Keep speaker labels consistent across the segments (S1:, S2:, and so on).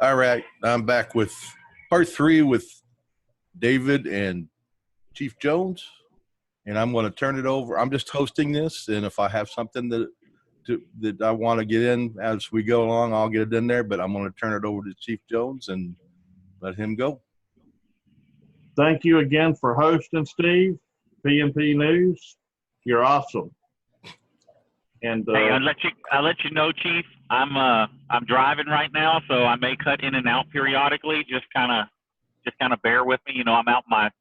S1: All right, I'm back with part 3 with David and Chief Jones, and I'm going to turn it over. I'm just hosting this, and if I have something that I want to get in as we go along, I'll get it in there, but I'm going to turn it over to Chief Jones and let him go.
S2: Thank you again for hosting, Steve. PMP News, you're awesome. And
S3: hey, I'll let you know, Chief. I'm driving right now, so I may cut in and out periodically. Just kind of bear with me. You know, I'm out my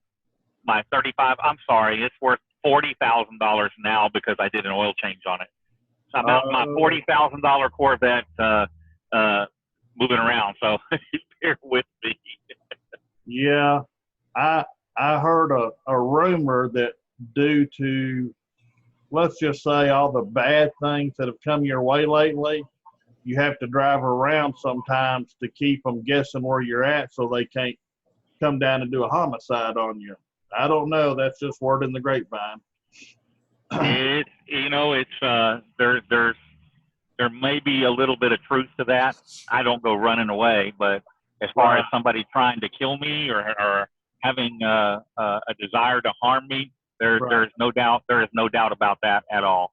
S3: 35. I'm sorry, it's worth $40,000 now because I did an oil change on it. So I'm out my $40,000 Corvette moving around. So bear with me.
S2: Yeah, I heard a rumor that due to, let's just say, all the bad things that have come your way lately, you have to drive around sometimes to keep them guessing where you're at so they can't come down and do a homicide on you. I don't know. That's just word in the grapevine.
S3: There may be a little bit of truth to that. I don't go running away, but as far as somebody trying to kill me or having a desire to harm me, there is no doubt about that at all.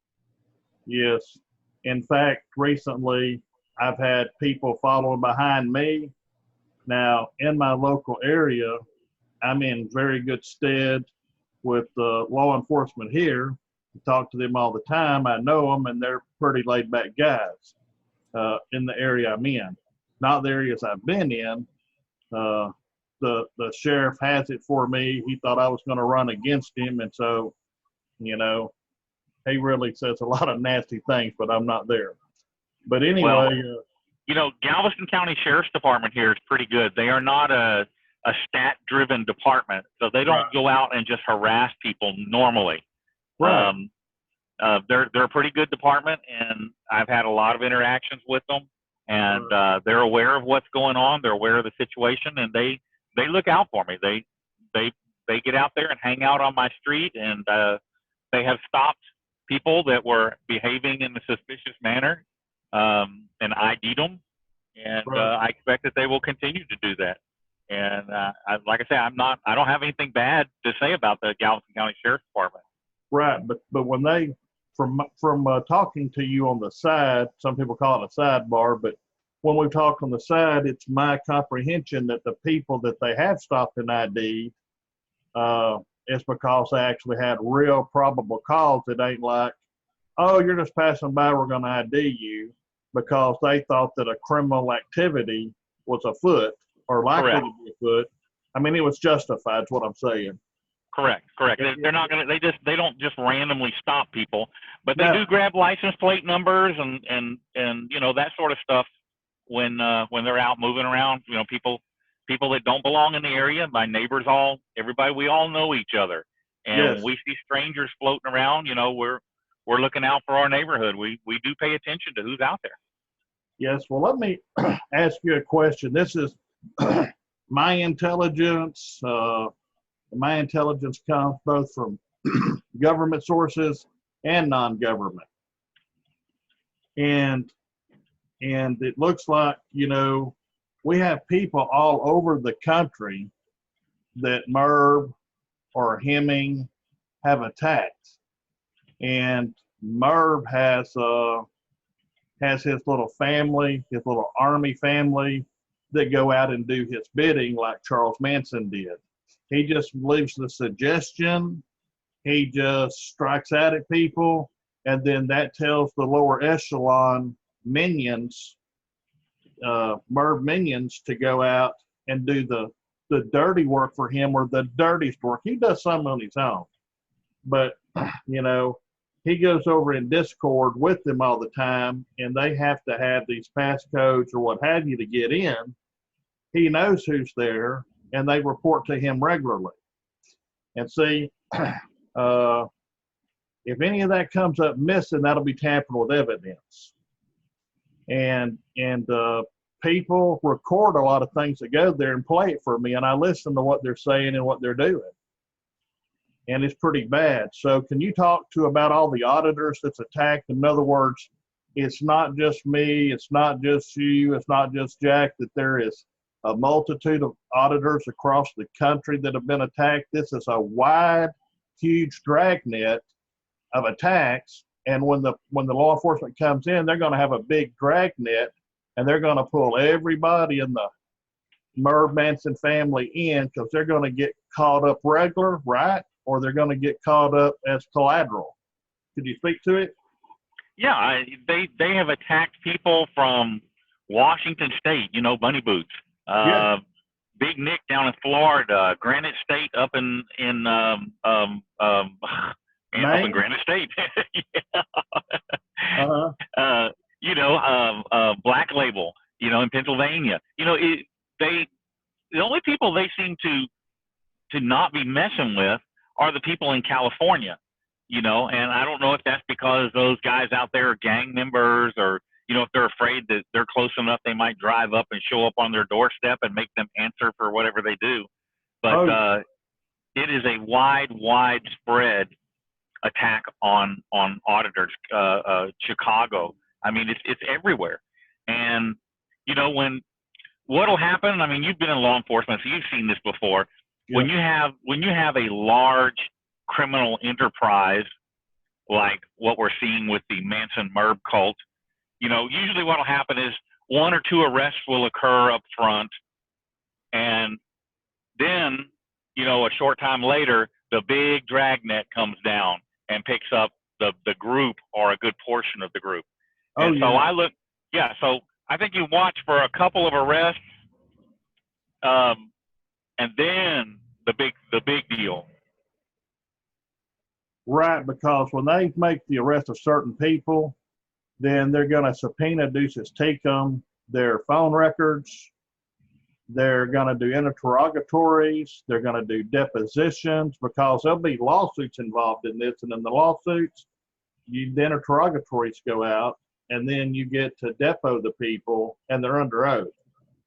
S2: Yes. In fact, recently I've had people following behind me. Now, in my local area, I'm in very good stead with law enforcement here. I talk to them all the time. I know them, and they're pretty laid-back guys in the area I'm in. Not the areas I've been in. The sheriff has it for me. He thought I was going to run against him, and so, you know, he really says a lot of nasty things, but I'm not there. But anyway.
S3: Well, Galveston County Sheriff's Department here is pretty good. They are not a stat-driven department, so they don't go out and just harass people normally.
S2: Right.
S3: They're a pretty good department, and I've had a lot of interactions with them, and they're aware of what's going on. They're aware of the situation, and they look out for me. They get out there and hang out on my street, and they have stopped people that were behaving in a suspicious manner, and ID'd them, and I expect that they will continue to do that. And like I say, I don't have anything bad to say about the Galveston County Sheriff's Department.
S2: Right, but when they, from talking to you on the side, some people call it a sidebar, but when we talk on the side, it's my comprehension that the people that they have stopped and ID, it's because they actually had real probable cause. It ain't like, oh, you're just passing by, we're going to ID you, because they thought that a criminal activity was afoot or likely to be afoot. I mean, it was justified, is what I'm saying.
S3: Correct. They're not going to. They don't just randomly stop people, but they do grab license plate numbers and that sort of stuff when they're out moving around. People that don't belong in the area. My neighbors, everybody, we all know each other, and when we see strangers floating around, we're looking out for our neighborhood. We do pay attention to who's out there.
S2: Yes. Well, let me ask you a question. This is my intelligence. My intelligence comes both from government sources and non-government. And it looks like, we have people all over the country that Merv or Hemming have attacked. And Merv has his little family, his little army family that go out and do his bidding like Charles Manson did. He just leaves the suggestion. He just strikes out at people, and then that tells the lower echelon minions, Merv minions, to go out and do the dirty work for him, or the dirtiest work. He does some on his own, but he goes over in Discord with them all the time, and they have to have these passcodes or what have you to get in. He knows who's there, and they report to him regularly. And see, if any of that comes up missing, that'll be tampering with evidence. And people record a lot of things that go there and play it for me, and I listen to what they're saying and what they're doing. And it's pretty bad. So can you talk about all the auditors that's attacked? In other words, it's not just me, it's not just you, it's not just Jack, that there is a multitude of auditors across the country that have been attacked. This is a wide, huge dragnet of attacks. And when the law enforcement comes in, they're going to have a big dragnet, and they're going to pull everybody in the Merv Manson family in, because they're going to get caught up regular, right? Or they're going to get caught up as collateral. Could you speak to it?
S3: Yeah, they have attacked people from Washington State, you know, Bunny Boots.
S2: Yeah.
S3: Big Nick down in Florida, Granite State up in up in Granite State. Yeah.
S2: Uh-huh.
S3: You know, Black Label, you know, in Pennsylvania. You know, the only people they seem to not be messing with are the people in California. You know, and I don't know if that's because those guys out there are gang members, or, you know, if they're afraid that they're close enough, they might drive up and show up on their doorstep and make them answer for whatever they do. But it is a widespread attack on auditors. Chicago, I mean, it's everywhere. And, you know, what'll happen, I mean, you've been in law enforcement, so you've seen this before. Yeah. When you have a large criminal enterprise like what we're seeing with the Manson Merv cult, you know, usually what'll happen is 1 or 2 arrests will occur up front, and then, you know, a short time later, the big dragnet comes down and picks up the group, or a good portion of the group. And so so I think you watch for a couple of arrests, and then the big deal.
S2: Right, because when they make the arrest of certain people, then they're going to subpoena deuces, take them, their phone records. They're going to do interrogatories. They're going to do depositions, because there'll be lawsuits involved in this. And in the lawsuits, the interrogatories go out, and then you get to depo the people, and they're under oath.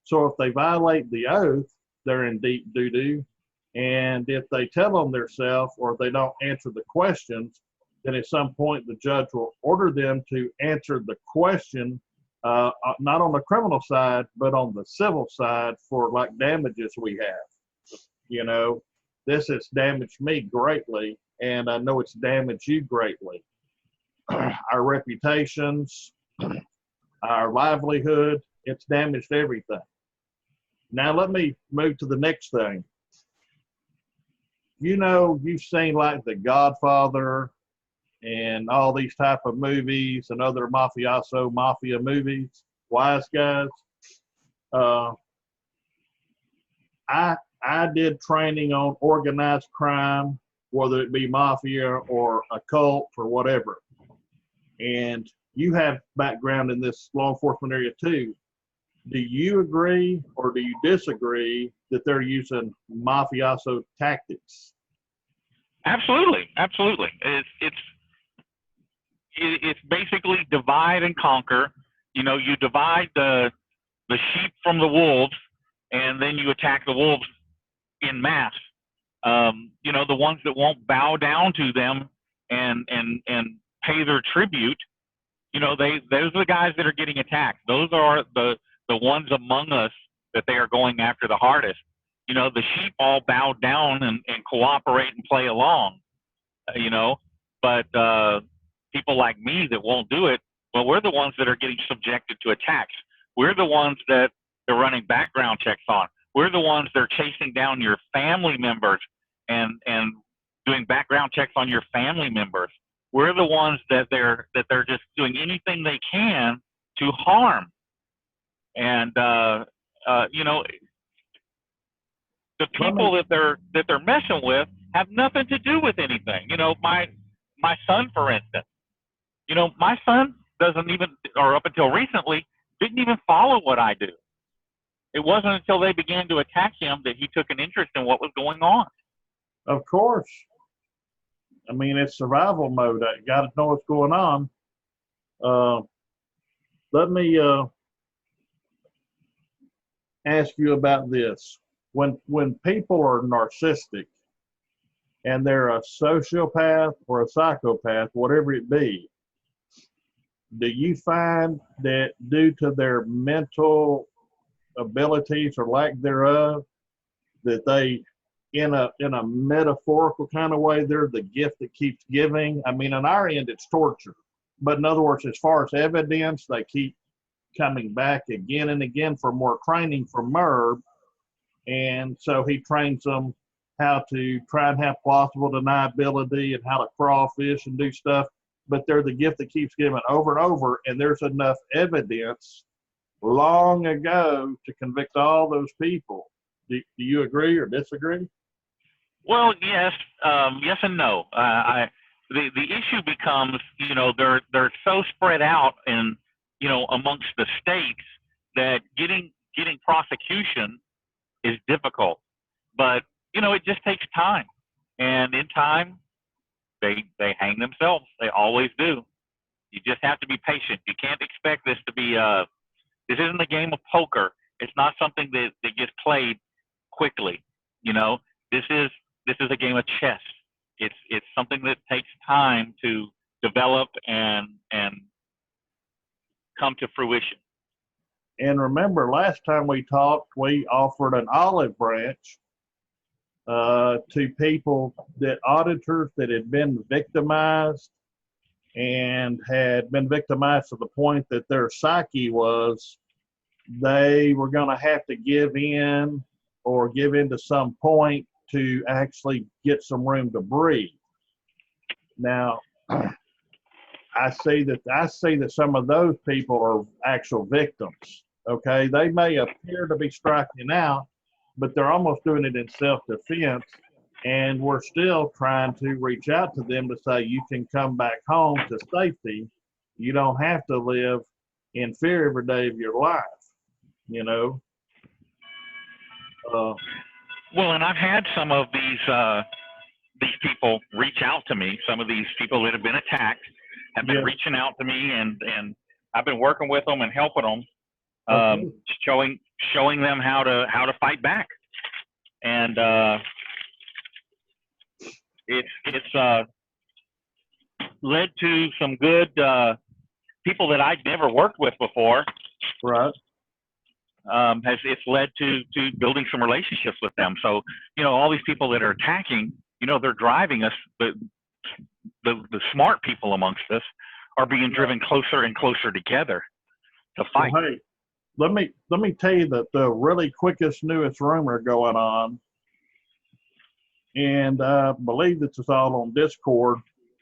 S2: So if they violate the oath, they're in deep doo-doo. And if they tell on themselves, or if they don't answer the questions, then at some point the judge will order them to answer the question, not on the criminal side, but on the civil side, for like damages we have. You know, this has damaged me greatly, and I know it's damaged you greatly. Our reputations, our livelihood, it's damaged everything. Now let me move to the next thing. You know, you've seen like The Godfather and all these type of movies and other mafia movies, Wise Guys. I did training on organized crime, whether it be mafia or a cult or whatever. And you have background in this law enforcement area too. Do you agree or do you disagree that they're using mafioso tactics?
S3: Absolutely. It's basically divide and conquer. You know, you divide the sheep from the wolves, and then you attack the wolves in mass. You know, the ones that won't bow down to them and pay their tribute. You know, those are the guys that are getting attacked. Those are the ones among us that they are going after the hardest. You know, the sheep all bow down and cooperate and play along, you know, but people like me that won't do it, well, we're the ones that are getting subjected to attacks. We're the ones that they're running background checks on. We're the ones that are chasing down your family members and doing background checks on your family members. We're the ones that they're just doing anything they can to harm. And you know, the people that they're messing with have nothing to do with anything. You know, my son, for instance, you know, my son doesn't even, or up until recently, didn't even follow what I do. It wasn't until they began to attack him that he took an interest in what was going on.
S2: Of course. I mean, it's survival mode. I got to know what's going on. Let me ask you about this. When people are narcissistic and they're a sociopath or a psychopath, whatever it be, do you find that due to their mental abilities or lack thereof, that they, in a metaphorical kind of way, they're the gift that keeps giving? I mean, on our end, it's torture. But in other words, as far as evidence, they keep coming back again and again for more training from Merv. And so he trains them how to try and have plausible deniability and how to crawfish and do stuff. But they're the gift that keeps giving over and over. And there's enough evidence long ago to convict all those people. Do you agree or disagree?
S3: Well, yes, yes and no. The issue becomes, you know, they're so spread out in, you know, amongst the states that getting prosecution is difficult. But you know, it just takes time, and in time, they hang themselves. They always do. You just have to be patient. You can't expect this to be this isn't a game of poker. It's not something that gets played quickly. You know, this is a game of chess. It's something that takes time to develop and come to fruition.
S2: And remember, last time we talked, we offered an olive branch to people, that auditors that had been victimized and had been victimized to the point that their psyche was they were going to have to give in or give in to some point to actually get some room to breathe. Now, I see that some of those people are actual victims. Okay, they may appear to be striking out, but they're almost doing it in self-defense. And we're still trying to reach out to them to say, you can come back home to safety. You don't have to live in fear every day of your life, you know.
S3: Well, and I've had some of these people reach out to me. Some of these people that have been attacked have been reaching out to me, and I've been working with them and helping them, showing them how to fight back. And it's led to some good people that I'd never worked with before.
S2: Right.
S3: It's led to building some relationships with them. So, you know, all these people that are attacking, you know, they're driving us. The smart people amongst us are being driven closer and closer together to fight.
S2: Well, hey, let me tell you that the really quickest, newest rumor going on, and I believe this is all on Discord,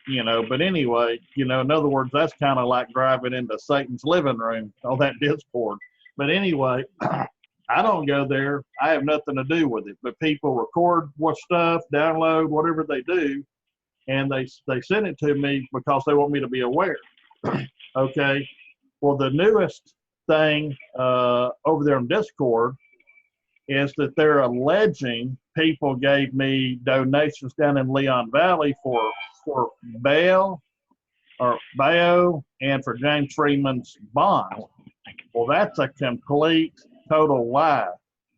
S2: you know, but anyway, you know, in other words, that's kind of like driving into Satan's living room on that Discord. But anyway, I don't go there. I have nothing to do with it. But people record what stuff, download, whatever they do, and they send it to me because they want me to be aware. Okay. Well, the newest thing over there on Discord is that they're alleging people gave me donations down in Leon Valley for bail and for James Freeman's bond. Well, that's a complete, total lie.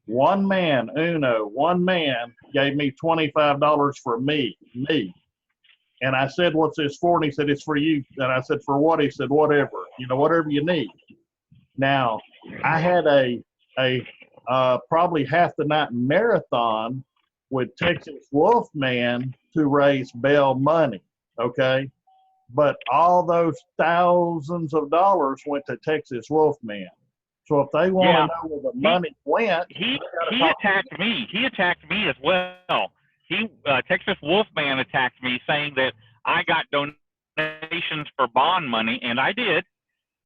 S2: One man gave me $25 for me. And I said, what's this for? And he said, it's for you. And I said, for what? He said, whatever, you know, whatever you need. Now, I had a probably half the night marathon with Texas Wolfman to raise bail money. Okay. But all those thousands of dollars went to Texas Wolfman. So if they want to know where the money went,
S3: he attacked me. He attacked me as well. Texas Wolfman attacked me, saying that I got donations for bond money, and I did,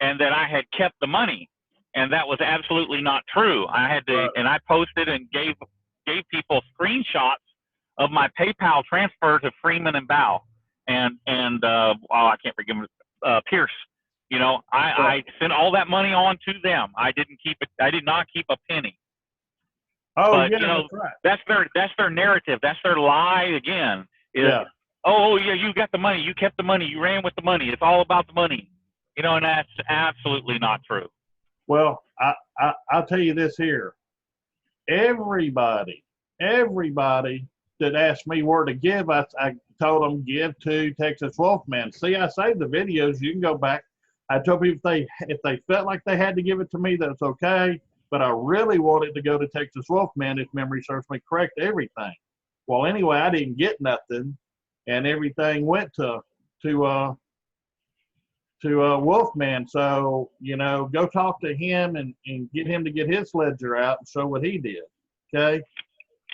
S3: and that I had kept the money, and that was absolutely not true. I had to, and I posted and gave people screenshots of my PayPal transfer to Freeman and Bow. And I can't forgive him, Pierce. You know, I sent all that money on to them. I did not keep a penny.
S2: Oh,
S3: but,
S2: yeah,
S3: you know,
S2: that's right.
S3: That's their narrative. That's their lie again. Oh yeah, you got the money. You kept the money. You ran with the money. It's all about the money. You know, and that's absolutely not true.
S2: Well, I'll tell you this here. Everybody that asked me where to give, I told them give to Texas Wolfman. See, I saved the videos. You can go back I told people if they felt like they had to give it to me, that's okay. But I really wanted to go to Texas Wolfman, if memory serves me correct, everything. Well, anyway, I didn't get nothing, and everything went to Wolfman. So, go talk to him and get him to get his ledger out and show what he did. Okay.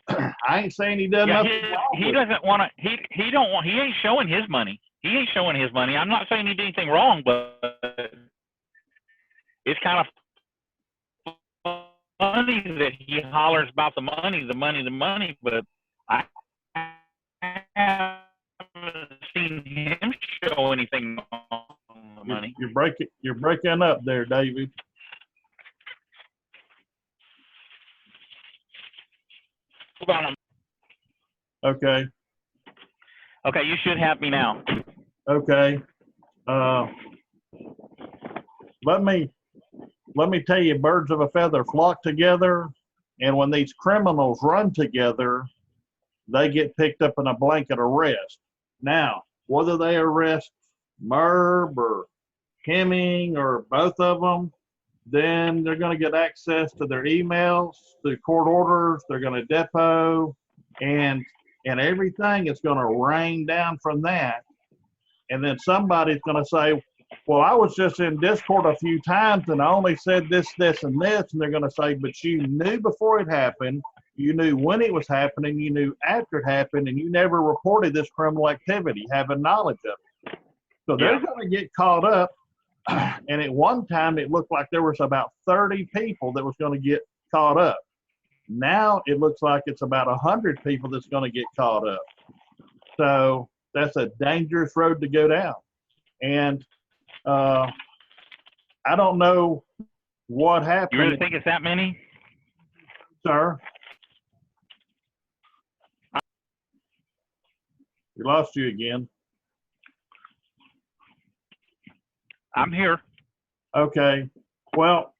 S2: I ain't saying he done
S3: Yeah,
S2: nothing wrong.
S3: he doesn't want to. He ain't showing his money. He ain't showing his money. I'm not saying he did anything wrong, but it's kind of funny that he hollers about the money, the money, the money. But I haven't seen him show anything on the money.
S2: You're breaking up there, David.
S3: Hold on.
S2: Okay.
S3: Okay, you should have me now.
S2: Okay. Let me tell you, birds of a feather flock together, and when these criminals run together, they get picked up in a blanket arrest. Now, whether they arrest Merb or Hemming or both of them, then they're going to get access to their emails, through court orders. They're going to depot, and everything is going to rain down from that. And then somebody's going to say, well, I was just in Discord a few times and I only said this, this, and this. And they're going to say, but you knew before it happened, you knew when it was happening, you knew after it happened, and you never reported this criminal activity, having knowledge of it. So they're going to get caught up. And at one time, it looked like there was about 30 people that was going to get caught up. Now it looks like it's about 100 people that's going to get caught up. So that's a dangerous road to go down. And I don't know what happened.
S3: You really think it's that many?
S2: Sir? We lost you again.
S3: I'm here.
S2: Okay. Well,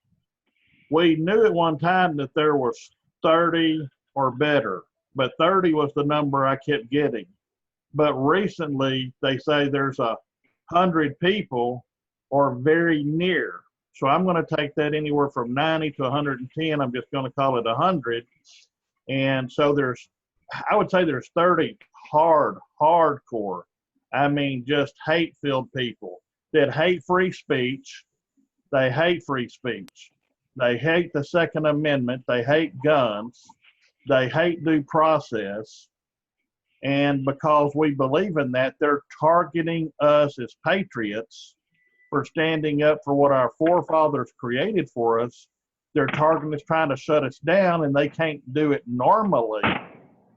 S2: we knew at one time that there was 30 or better, but 30 was the number I kept getting. But recently, they say there's 100 people or very near. So I'm going to take that anywhere from 90 to 110. I'm just going to call it 100. And so I would say there's 30 hardcore. I mean, just hate-filled people that hate free speech. They hate free speech. They hate the Second Amendment. They hate guns. They hate due process. And because we believe in that, they're targeting us as patriots for standing up for what our forefathers created for us. They're targeting us, trying to shut us down, and they can't do it normally.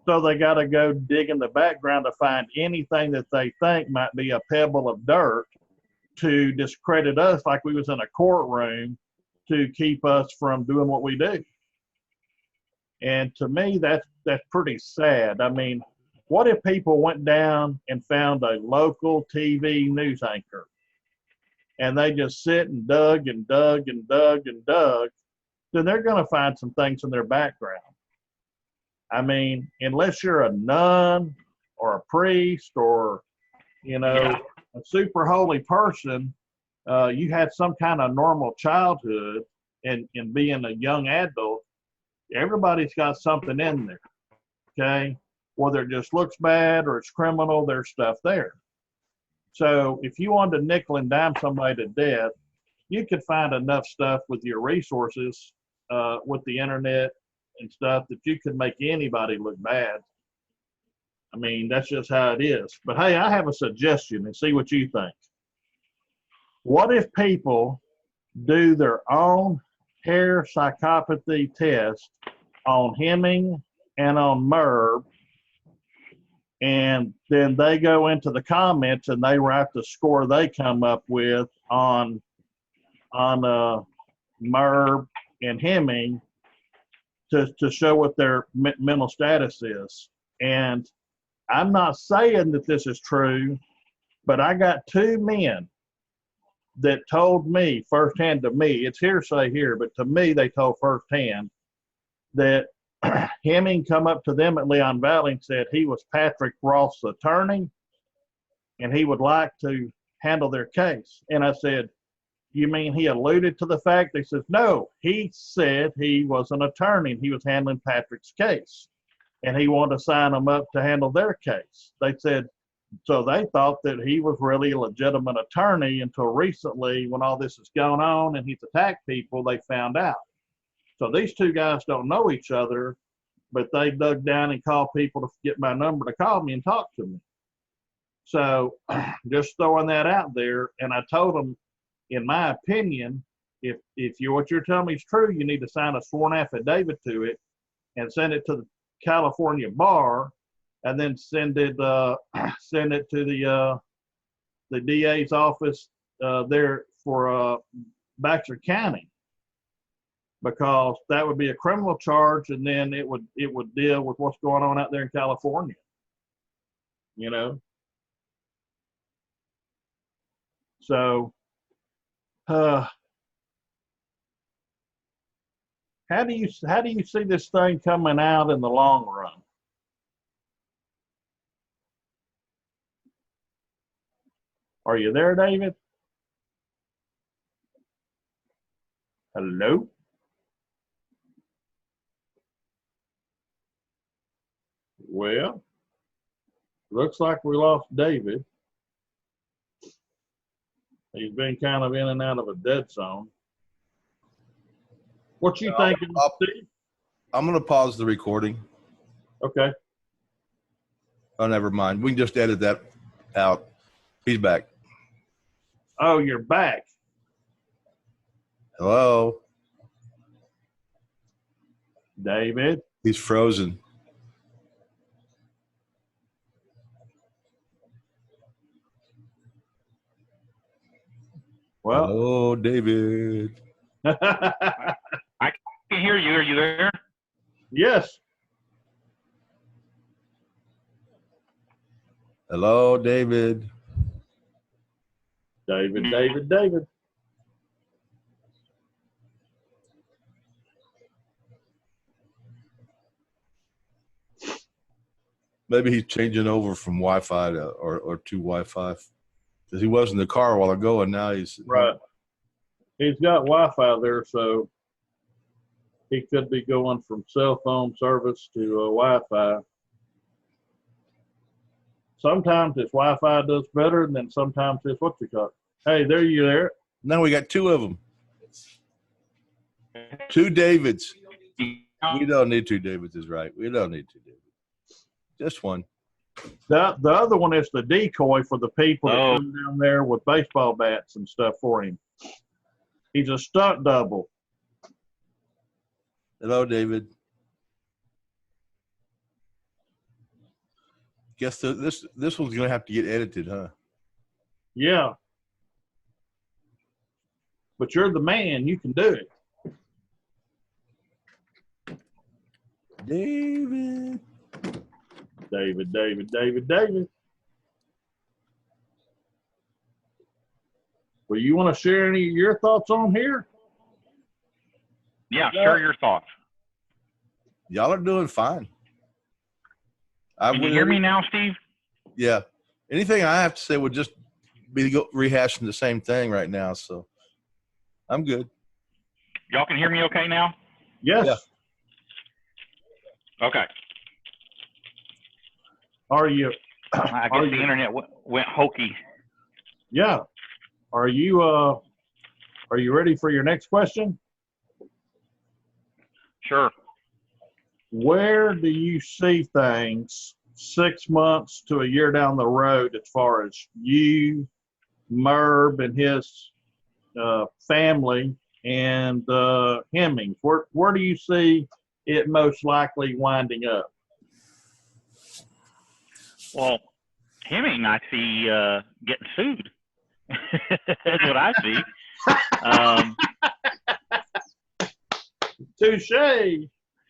S2: So they got to go dig in the background to find anything that they think might be a pebble of dirt to discredit us like we was in a courtroom to keep us from doing what we do. And to me, that's pretty sad. I mean, what if people went down and found a local TV news anchor and they just sit and dug and dug and dug and dug? Then they're going to find some things in their background. I mean, unless you're a nun or a priest or, a super holy person, you had some kind of normal childhood and being a young adult, everybody's got something in there, okay? Whether it just looks bad or it's criminal, there's stuff there. So if you wanted to nickel and dime somebody to death, you could find enough stuff with your resources, with the internet and stuff, that you could make anybody look bad. I mean, that's just how it is. But hey, I have a suggestion and see what you think. What if people do their own hair psychopathy test on Hemming and on Merb, and then they go into the comments and they write the score they come up with on Merb and Hemming to show what their mental status is. And I'm not saying that this is true, but I got two men that told me firsthand to me, it's hearsay here, but to me they told firsthand that Hemming come up to them at Leon Valley and said he was Patrick Roth's attorney and he would like to handle their case. And I said, You mean he alluded to the fact? They said, no, he said he was an attorney and he was handling Patrick's case. And he wanted to sign them up to handle their case. They said, so they thought that he was really a legitimate attorney until recently when all this has gone on and he's attacked people, they found out. So these two guys don't know each other, but they dug down and called people to get my number to call me and talk to me. So just throwing that out there. And I told them, in my opinion, if what you're telling me is true, you need to sign a sworn affidavit to it and send it to the California bar, and then send it to the DA's office there for Baxter County, because that would be a criminal charge, and then it would deal with what's going on out there in California. You know. So, how do you see this thing coming out in the long run? Are you there, David? Hello? Well, looks like we lost David. He's been kind of in and out of a dead zone. What you thinking, Steve?
S1: I'm going to pause the recording.
S2: Okay.
S1: Oh, never mind. We can just edit that out. He's back.
S2: Oh, you're back.
S1: Hello?
S2: David?
S1: He's frozen.
S2: Well.
S1: Hello, David.
S3: I can hear you. Are you there?
S2: Yes.
S1: Hello, David.
S2: David.
S1: Maybe he's changing over from Wi-Fi or to Wi-Fi, because he was in the car a while ago, and now he's
S2: right. He's got Wi-Fi there, so he could be going from cell phone service to Wi-Fi. Sometimes his Wi-Fi does better, and then sometimes it's what you call it. Hey, there you there.
S1: Now we got two of them. Two Davids. We don't need two Davids is right. We don't need two Davids. Just one.
S2: The other one is the decoy for the people that come down there with baseball bats and stuff for him. He's a stunt double.
S1: Hello, David. Guess this one's gonna have to get edited, huh?
S2: Yeah. But you're the man. You can do it.
S1: David.
S2: David. Well, you want to share any of your thoughts on here?
S3: Yeah, share your thoughts.
S1: Y'all are doing fine.
S3: Can you hear me now, Steve?
S1: Yeah. Anything I have to say would just be rehashing the same thing right now, so I'm good.
S3: Y'all can hear me okay now?
S2: Yes.
S1: Yeah.
S3: Okay.
S2: Are you?
S3: I guess the internet went hokey.
S2: Yeah. Are you ready for your next question?
S3: Sure.
S2: Where do you see things 6 months to a year down the road as far as you, Merb, and his family, and Hemmings? Where do you see it most likely winding up?
S3: Well, Hemming, I see getting sued. That's what I see.
S2: Touche.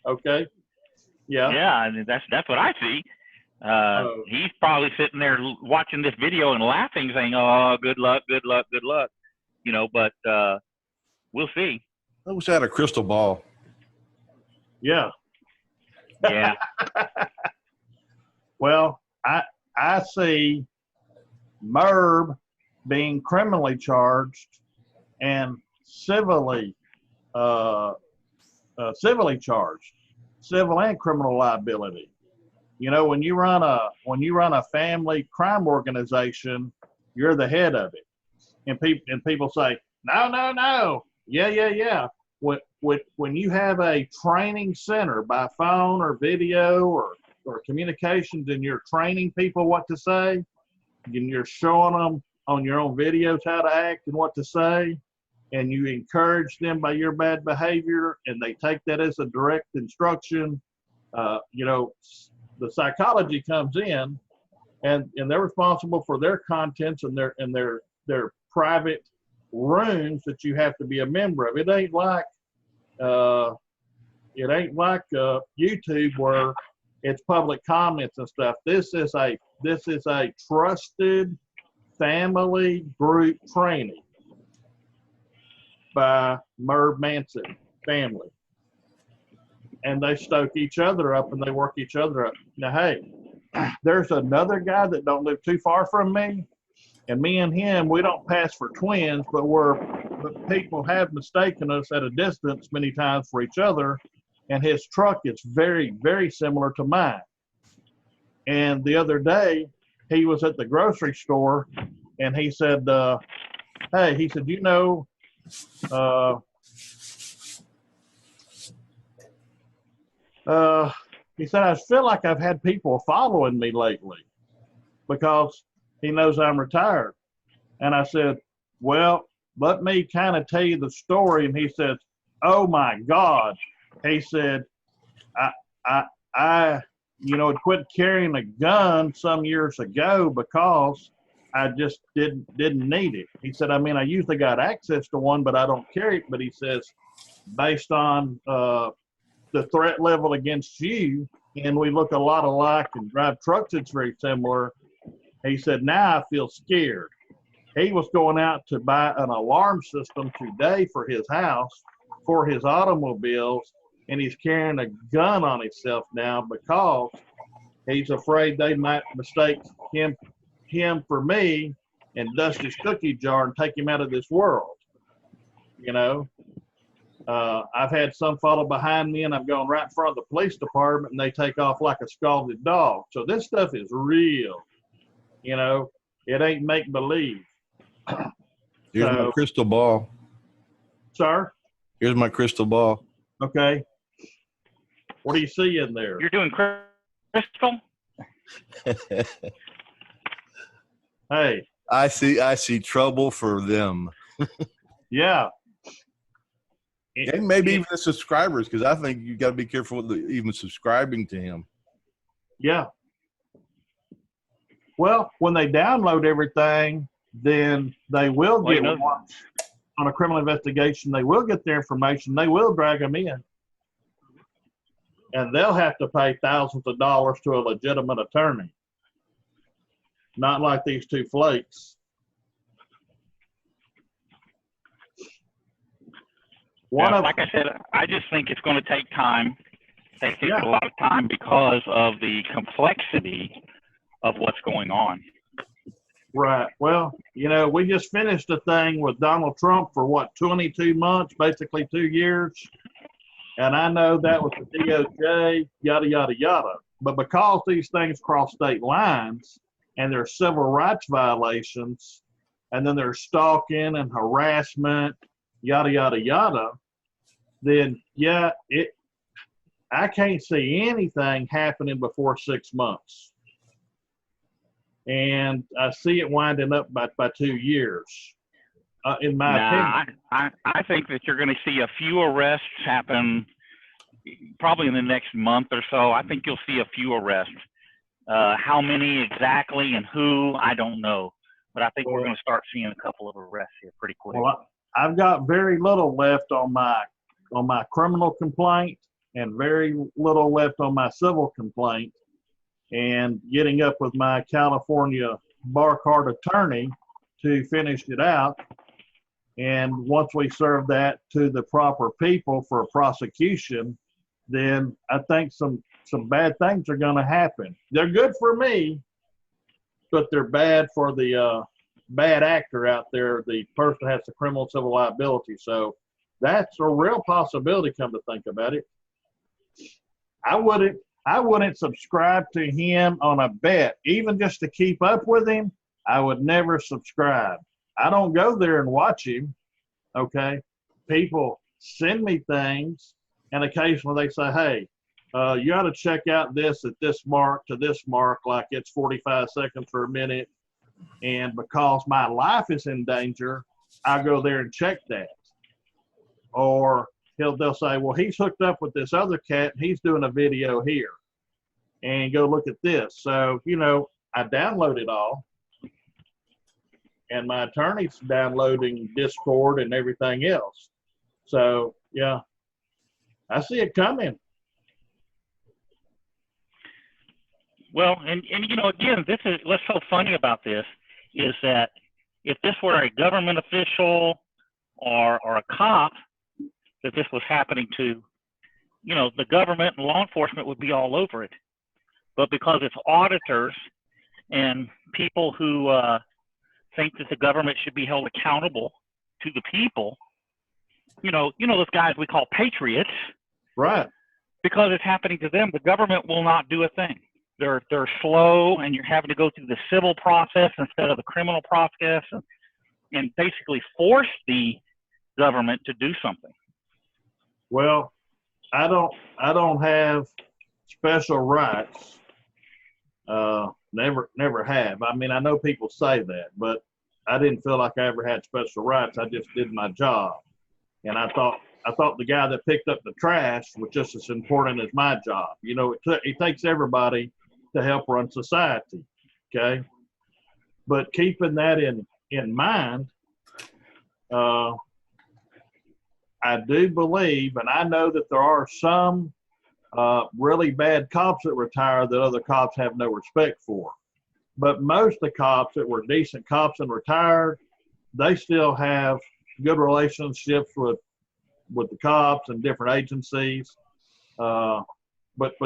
S2: Okay. Yeah.
S3: Yeah, I mean, that's what I see. He's probably sitting there watching this video and laughing, saying, "Oh, good luck." You know, but we'll see.
S1: I wish I had a crystal ball.
S2: Yeah.
S3: Yeah.
S2: Well, I see Merb being criminally charged and civilly charged, civil and criminal liability. You know, when you run a family crime organization, you're the head of it, and people say, no, no, no, yeah, yeah, yeah. When you have a training center by phone or video or communications, and you're training people what to say, and you're showing them on your own videos how to act and what to say, and you encourage them by your bad behavior, and they take that as a direct instruction, you know, the psychology comes in, and they're responsible for their contents and their private rooms that you have to be a member of. It ain't like YouTube where it's public comments and stuff. This is a trusted family group training by Merv Manson family, and they stoke each other up and they work each other up. Now, hey, there's another guy that don't live too far from me, and me and him, we don't pass for twins, but people have mistaken us at a distance many times for each other, and his truck is very, very similar to mine. And the other day, he was at the grocery store, and he said, hey, he said, you know, he said, I feel like I've had people following me lately because he knows I'm retired. And I said, well, let me kind of tell you the story. And he says, oh my God. He said, I quit carrying a gun some years ago because I just didn't need it. He said, I mean, I usually got access to one, but I don't carry it. But he says, based on the threat level against you, and we look a lot alike and drive trucks that's very similar, he said, now I feel scared. He was going out to buy an alarm system today for his house, for his automobiles, and he's carrying a gun on himself now because he's afraid they might mistake him for me and dust his cookie jar and take him out of this world. You know, I've had some follow behind me, and I've gone right in front of the police department, and they take off like a scalded dog. So this stuff is real. You know, it ain't make believe.
S1: Here's my crystal ball.
S2: Sir?
S1: Here's my crystal ball.
S2: Okay. What do you see in there?
S3: You're doing crystal?
S2: Hey.
S1: I see trouble for them.
S2: Yeah.
S1: And maybe even the subscribers, because I think you got to be careful with even subscribing to him.
S2: Yeah. Well, when they download everything, then they will get watched on a criminal investigation. They will get their information. They will drag them in. And they'll have to pay thousands of dollars to a legitimate attorney. Not like these two flakes.
S3: Like I said, I just think it's going to take time. It takes a lot of time because of the complexity of what's going on.
S2: Right. Well, you know, we just finished a thing with Donald Trump for 22 months, basically 2 years. And I know that was the D.C.J., yada, yada, yada. But because these things cross state lines and there's civil rights violations, and then there's stalking and harassment, yada, yada, yada, then, I can't see anything happening before 6 months. And I see it winding up by 2 years, in my opinion.
S3: I think that you're going to see a few arrests happen probably in the next month or so. I think you'll see a few arrests. How many exactly and who, I don't know. But I think we're going to start seeing a couple of arrests here pretty quick.
S2: Well, I've got very little left on my criminal complaint and very little left on my civil complaint, and getting up with my California bar card attorney to finish it out. And once we serve that to the proper people for a prosecution, then I think some bad things are going to happen. They're good for me, but they're bad for the bad actor out there, the person has the criminal civil liability. So that's a real possibility, come to think about it. I wouldn't subscribe to him on a bet, even just to keep up with him. I would never subscribe. I don't go there and watch him. Okay. People send me things, and occasionally they say, hey, you ought to check out this at this mark to this mark, like it's 45 seconds or a minute. And because my life is in danger, I go there and check that. Or they'll say, well, he's hooked up with this other cat, and he's doing a video here. And go look at this. So, I download it all. And my attorney's downloading Discord and everything else. So, yeah, I see it coming.
S3: Well, and again, what's so funny about this is that if this were a government official or a cop that this was happening to, the government and law enforcement would be all over it. But because it's auditors and people who think that the government should be held accountable to the people, those guys we call patriots,
S2: right?
S3: Because it's happening to them, the government will not do a thing. They're slow, and you're having to go through the civil process instead of the criminal process, and basically force the government to do something.
S2: Well, I don't have special rights. Never have. I mean, I know people say that, but I didn't feel like I ever had special rights. I just did my job, and I thought the guy that picked up the trash was just as important as my job. It takes everybody to help run society. Okay, but keeping that in mind, I do believe, and I know that there are some really bad cops that retire that other cops have no respect for. But most of the cops that were decent cops and retired, they still have good relationships with the cops and different agencies. But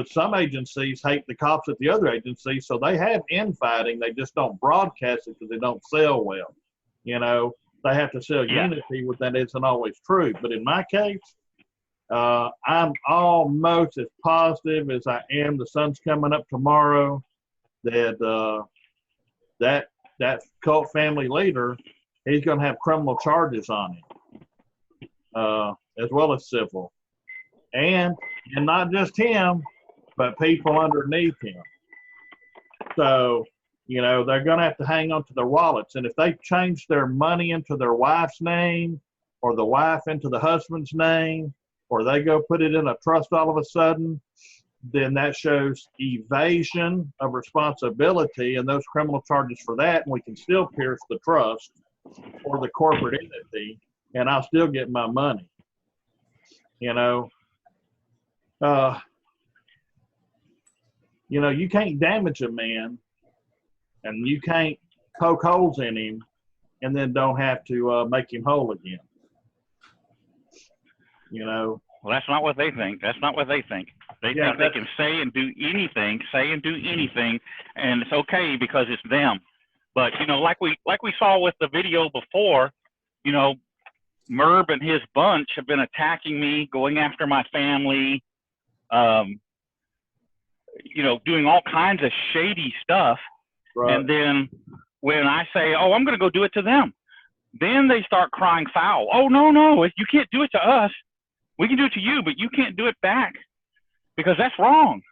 S2: some agencies hate the cops at the other agencies, so they have infighting. They just don't broadcast it because they don't sell well. They have to sell unity, but that isn't always true. But in my case, I'm almost as positive as I am. The sun's coming up tomorrow. That cult family leader, he's going to have criminal charges on him, as well as civil, and not just him, but people underneath him. So, they're going to have to hang on to their wallets. And if they change their money into their wife's name, or the wife into the husband's name, or they go put it in a trust all of a sudden, then that shows evasion of responsibility, and those criminal charges for that, and we can still pierce the trust or the corporate entity, and I'll still get my money. You can't damage a man, and you can't poke holes in him and then don't have to make him whole again. Well,
S3: that's not what they think. They think they can say and do anything, and it's okay because it's them. But like we saw with the video before, Merb and his bunch have been attacking me, going after my family, doing all kinds of shady stuff. Right. And then when I say, oh, I'm going to go do it to them, then they start crying foul. Oh, no, you can't do it to us. We can do it to you, but you can't do it back because that's wrong.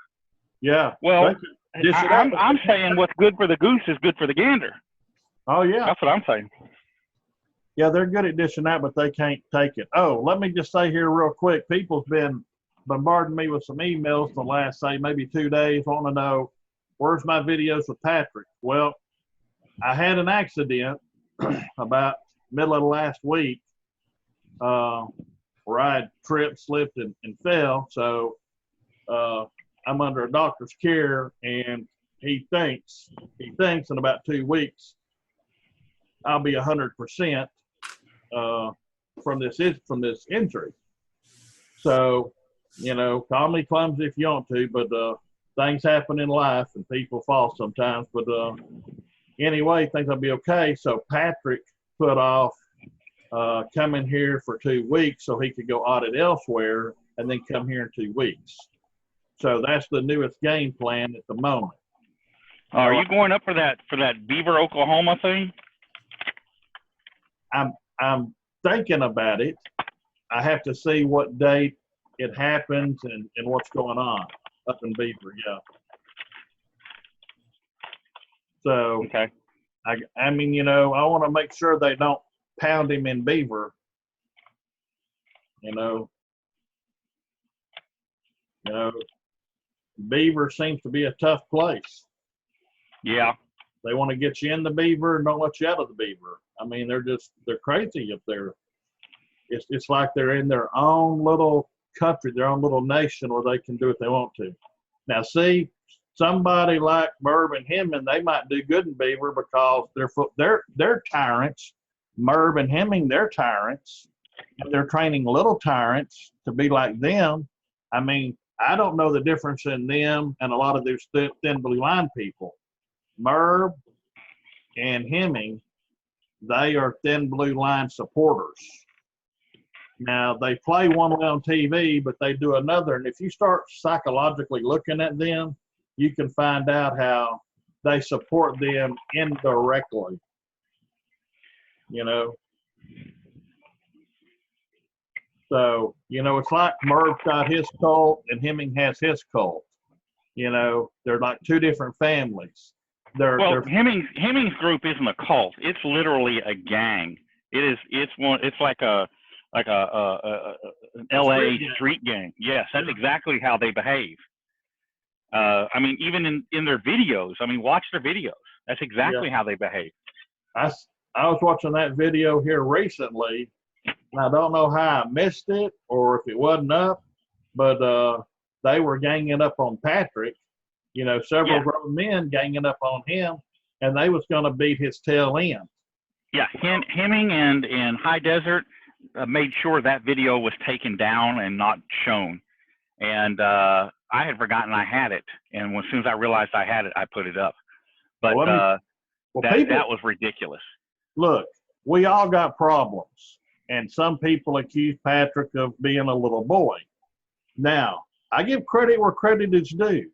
S2: Yeah.
S3: Well, I'm saying what's good for the goose is good for the gander.
S2: Oh, yeah.
S3: That's what I'm saying.
S2: Yeah, they're good at dishing out, but they can't take it. Oh, let me just say here real quick, people's been bombarding me with some emails the last, say, maybe 2 days, wanting to know, where's my videos with Patrick? Well, I had an accident about middle of last week where I had tripped, slipped, and fell. So I'm under a doctor's care, and he thinks in about 2 weeks I'll be 100% from this injury. So, call me clumsy if you want to, but things happen in life and people fall sometimes. But anyway, he thinks I'll be okay. So Patrick put off coming here for 2 weeks so he could go audit elsewhere and then come here in 2 weeks. So that's the newest game plan at the moment.
S3: Are you going up for that Beaver, Oklahoma thing?
S2: I'm thinking about it. I have to see what date it happens and what's going on up in Beaver. Yeah. So
S3: Okay.
S2: I mean, you know, I want to make sure they don't pound him in Beaver. You know, Beaver seems to be a tough place.
S3: Yeah.
S2: They want to get you in the Beaver and don't let you out of the Beaver. I mean, they're crazy up there. It's like they're in their own little country, their own little nation where they can do what they want to. Now, see, somebody like Merv and Hemming, they might do good in Beaver because they're tyrants. Merv and Hemming, they're tyrants. And they're training little tyrants to be like them. I mean, I don't know the difference in them and a lot of these thin blue line people. Merv and Hemming, they are thin blue line supporters. Now, they play one way on TV, but they do another. And if you start psychologically looking at them, you can find out how they support them indirectly. You know? So, you know, it's like Merv's got his cult and Hemming has his cult. You know, they're like two different families.
S3: Hemming's group isn't a cult. It's literally a gang. It's like an LA street gang. Yes, that's exactly how they behave. I mean, even in their videos, I mean, watch their videos. That's exactly how they behave.
S2: I was watching that video here recently, and I don't know how I missed it or if it wasn't up, but they were ganging up on Patrick. You know, several grown men ganging up on him, and they was going to beat his tail end.
S3: Yeah, Hemming and High Desert made sure that video was taken down and not shown. And I had forgotten I had it, and as soon as I realized I had it, I put it up. But that was ridiculous.
S2: Look, we all got problems, and some people accuse Patrick of being a little boy. Now, I give credit where credit is due.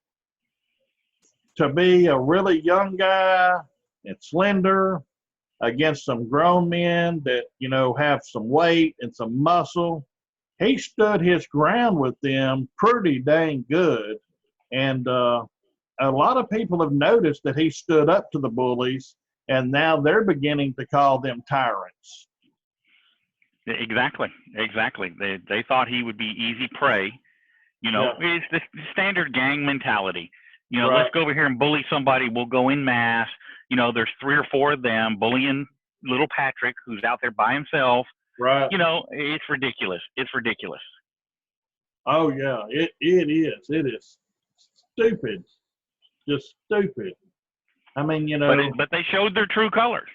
S2: To be a really young guy and slender against some grown men that, you know, have some weight and some muscle, he stood his ground with them pretty dang good. And a lot of people have noticed that he stood up to the bullies, and now they're beginning to call them tyrants.
S3: Exactly. They thought he would be easy prey. You know, it's the standard gang mentality. You know, let's go over here and bully somebody. We'll go in mass. You know, there's 3 or 4 of them bullying little Patrick, who's out there by himself.
S2: Right.
S3: You know, it's ridiculous. It's ridiculous.
S2: Oh, yeah, it is. It is stupid. Just stupid. I mean, you know.
S3: But they showed their true colors.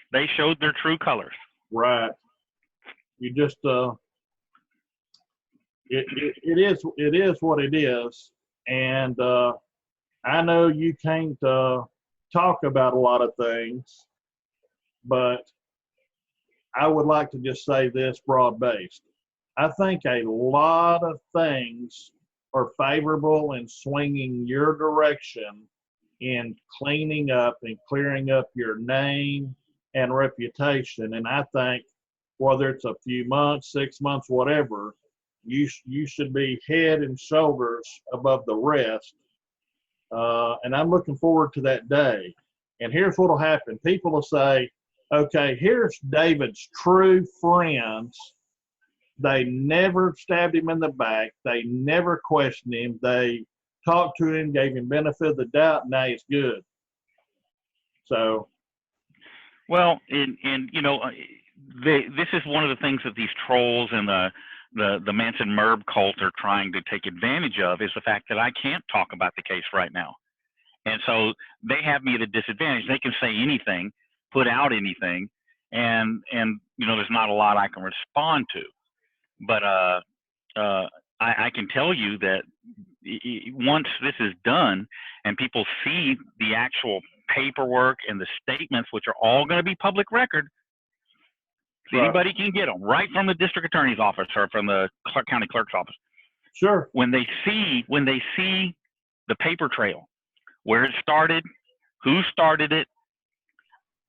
S2: Right. You just, it is what it is. And I know you can't talk about a lot of things, but I would like to just say this broad-based. I think a lot of things are favorable in swinging your direction in cleaning up and clearing up your name and reputation. And I think whether it's a few months, 6 months, whatever, you should be head and shoulders above the rest. And I'm looking forward to that day. And here's what will happen. People will say, okay, here's David's true friends. They never stabbed him in the back. They never questioned him. They talked to him, gave him benefit of the doubt, and now he's good. So.
S3: Well, and you know, this is one of the things that these trolls and the Manson Merb cult are trying to take advantage of, is the fact that I can't talk about the case right now. And so they have me at a disadvantage. They can say anything, put out anything, and you know, there's not a lot I can respond to. But I can tell you that once this is done and people see the actual paperwork and the statements, which are all going to be public record.
S2: Right.
S3: Anybody can get them right from the district attorney's office or from the county clerk's office.
S2: Sure.
S3: When they see the paper trail, where it started, who started it,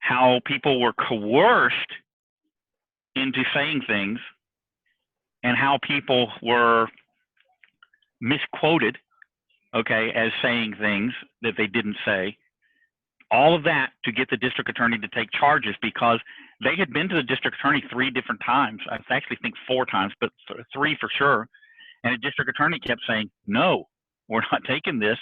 S3: how people were coerced into saying things, and how people were misquoted, okay, as saying things that they didn't say. All of that to get the district attorney to take charges, because they had been to the district attorney 3 different times. I actually think 4 times, but 3 for sure. And the district attorney kept saying, no, we're not taking this.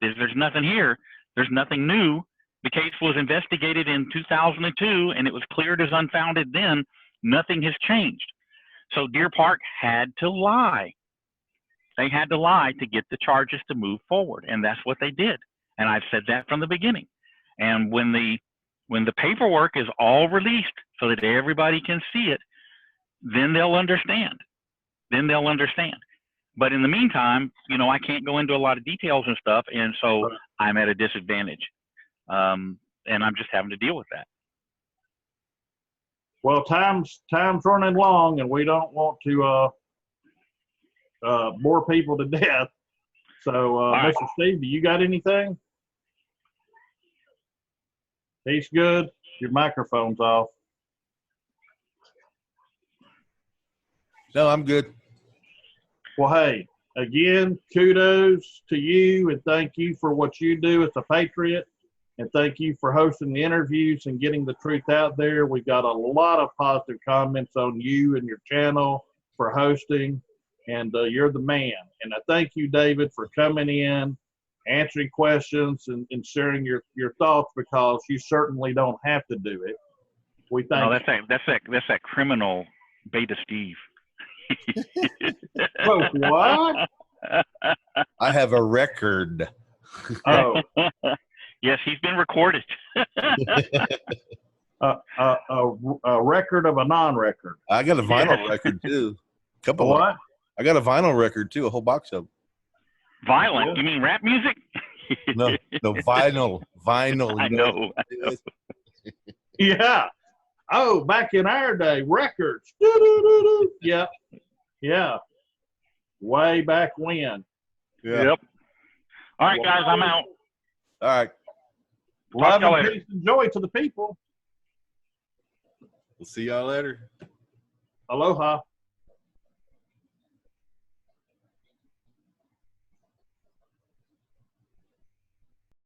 S3: There's nothing here. There's nothing new. The case was investigated in 2002, and it was cleared as unfounded then. Nothing has changed. So Deer Park had to lie. They had to lie to get the charges to move forward, and that's what they did. And I've said that from the beginning. And when the paperwork is all released so that everybody can see it, then they'll understand. But in the meantime, you know, I can't go into a lot of details and stuff, and so I'm at a disadvantage. And I'm just having to deal with that.
S2: Well, time's running long, and we don't want to bore people to death. So,
S3: right.
S2: Mr. Steve, do you got anything? He's good. Your microphone's off.
S1: No, I'm good.
S2: Well, hey, again, kudos to you, and thank you for what you do as a patriot, and thank you for hosting the interviews and getting the truth out there. We got a lot of positive comments on you and your channel for hosting, and you're the man. And I thank you, David, for coming in, answering questions, and sharing your thoughts, because you certainly don't have to do it. We thank
S3: you. That's that criminal Beta Steve.
S2: Oh, what?
S1: I have a record.
S2: Oh.
S3: Yes, he's been recorded.
S2: A record of a non-record.
S1: I got a vinyl record too. Couple
S2: What?
S1: of. I got a vinyl record too. A whole box of them.
S3: Violent?
S2: Yeah.
S3: You mean rap music?
S1: No, vinyl.
S3: I know.
S2: Yeah. Oh, back in our day, records. Doo-doo-doo-doo. Yeah. Yeah. Way back when.
S1: Yeah.
S3: Yep. All right, guys, I'm out.
S1: All right.
S2: Love and
S3: later.
S2: peace and joy to the people.
S1: We'll see y'all later.
S2: Aloha.